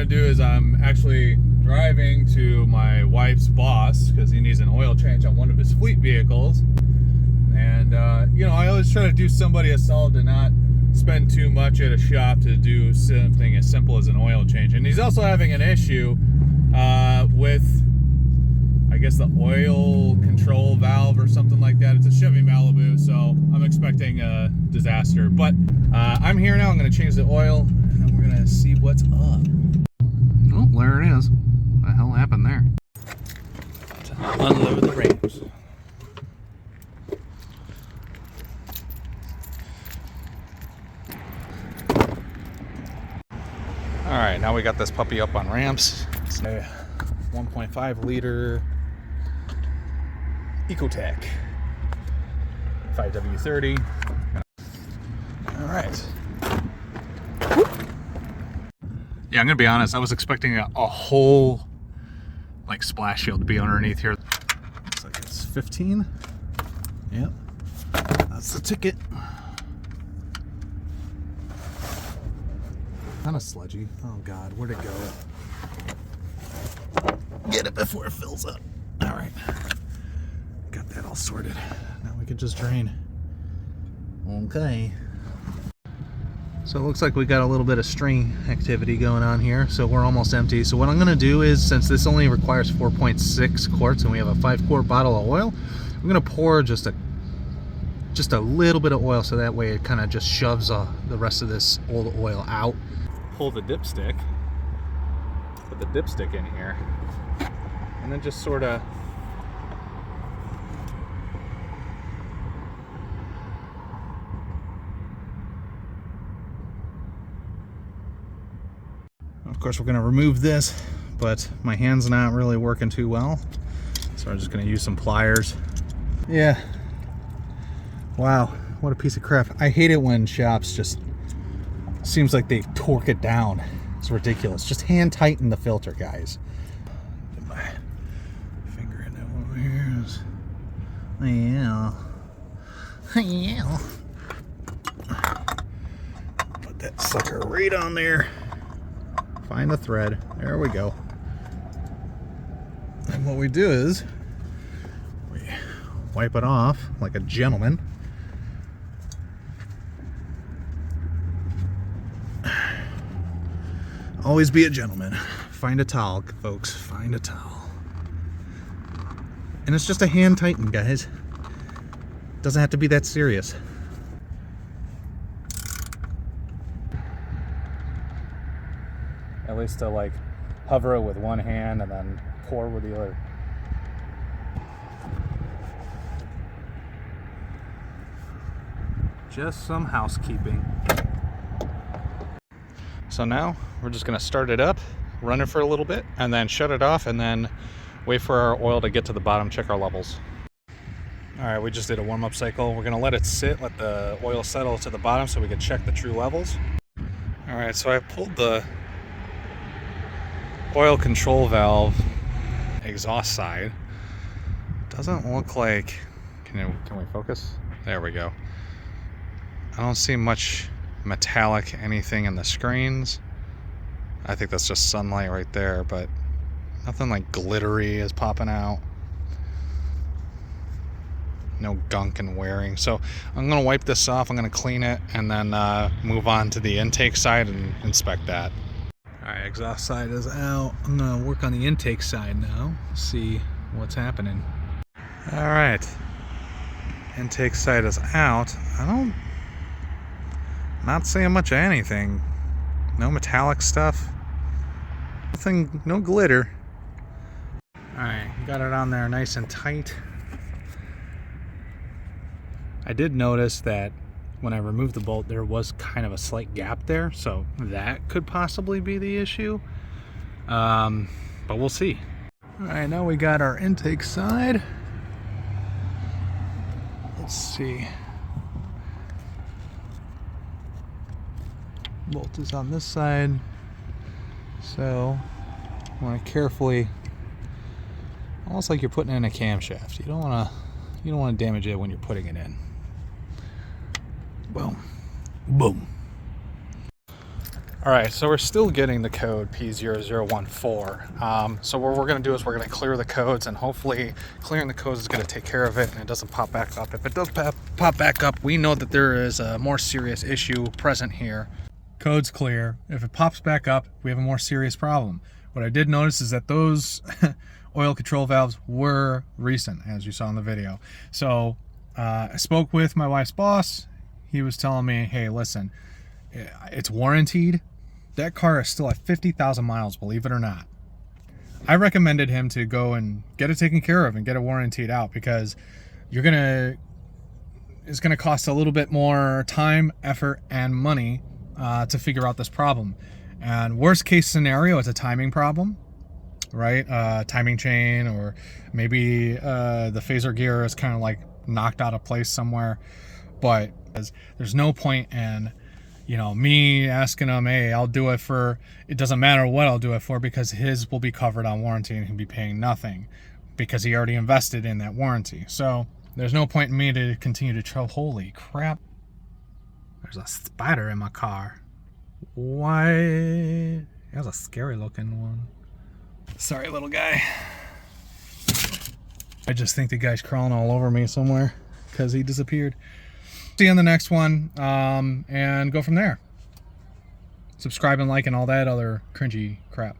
gonna do is I'm actually driving to my wife's boss because he needs an oil change on one of his fleet vehicles. And you know, I always try to do somebody a solid to not spend too much at a shop to do something as simple as an oil change. And he's also having an issue with, I guess, the oil control valve or something like that. It's a Chevy Malibu, so I'm expecting a disaster. But I'm here now. I'm going to change the oil, and then we're going to see what's up. Oh, there it is. What the hell happened there? Unload the ramps. All right, now we got this puppy up on ramps. It's a 1.5 liter Ecotec 5W30. All right. Yeah, I'm gonna be honest. I was expecting a whole like splash shield to be underneath here. Looks like it's 15. Yep, that's the ticket. Kind of sludgy. Oh God, where'd it go? Get it before it fills up. All right, got that all sorted. Now we can just drain. Okay. So it looks like we got a little bit of string activity going on here. So we're almost empty. So what I'm gonna do is, since this only requires 4.6 quarts and we have a 5-quart bottle of oil, I'm gonna pour just a little bit of oil, so that way it kind of just shoves the rest of this old oil out. Pull the dipstick, put the dipstick in here, and then just sort of of course we're going to remove this, but my hand's not really working too well, so I'm just going to use some pliers. Yeah, wow, what a piece of crap. I hate it when shops just seems like they torque it down. It's ridiculous. Just hand tighten the filter, guys. Get my finger in that one over here. Yeah. Put that sucker right on there. Find the thread. There we go. And what we do is we wipe it off like a gentleman. Always be a gentleman. Find a towel, folks. Find a towel. And it's just a hand tighten, guys. Doesn't have to be that serious. At least to like hover it with one hand and then pour with the other. Just some housekeeping. So now we're just gonna start it up, run it for a little bit, and then shut it off, and then wait for our oil to get to the bottom, check our levels. All right, we just did a warm-up cycle. We're gonna let it sit, let the oil settle to the bottom so we can check the true levels. All right, so I pulled the oil control valve exhaust side. Doesn't look like, can we focus? There we go. I don't see much metallic anything in the screens. I think that's just sunlight right there, but nothing like glittery is popping out. No gunk and wearing. So I'm gonna wipe this off, I'm gonna clean it, and then move on to the intake side and inspect that. All right, exhaust side is out. I'm gonna work on the intake side now, see what's happening. All right, intake side is out. Not seeing much of anything. No metallic stuff. Nothing, no glitter. Alright, got it on there nice and tight. I did notice that when I removed the bolt, there was kind of a slight gap there, so that could possibly be the issue. But we'll see. Alright, now we got our intake side. Let's see. Bolt is on this side, so I want to carefully, almost like you're putting in a camshaft. You don't want to damage it when you're putting it in. Boom, boom. All right, so we're still getting the code P0014. So what we're going to do is we're going to clear the codes, and hopefully clearing the codes is going to take care of it and it doesn't pop back up. If it does pop back up, we know that there is a more serious issue present here. Code's clear. If it pops back up, we have a more serious problem. What I did notice is that those oil control valves were recent, as you saw in the video. So I spoke with my wife's boss. He was telling me, hey, listen, it's warranted. That car is still at 50,000 miles, believe it or not. I recommended him to go and get it taken care of and get it warranted out, because it's gonna cost a little bit more time, effort, and money to figure out this problem. And worst case scenario, it's a timing problem, right? Timing chain, or maybe the phaser gear is kind of like knocked out of place somewhere. But there's no point in, you know, me asking him, hey, I'll do it for, it doesn't matter what I'll do it for, because his will be covered on warranty and he'll be paying nothing because he already invested in that warranty. So there's no point in me to continue to trouble. Holy crap. There's a spider in my car. Why? That's a scary looking one. Sorry, little guy. I just think the guy's crawling all over me somewhere because he disappeared. See you in the next one, and go from there. Subscribe and like and all that other cringy crap.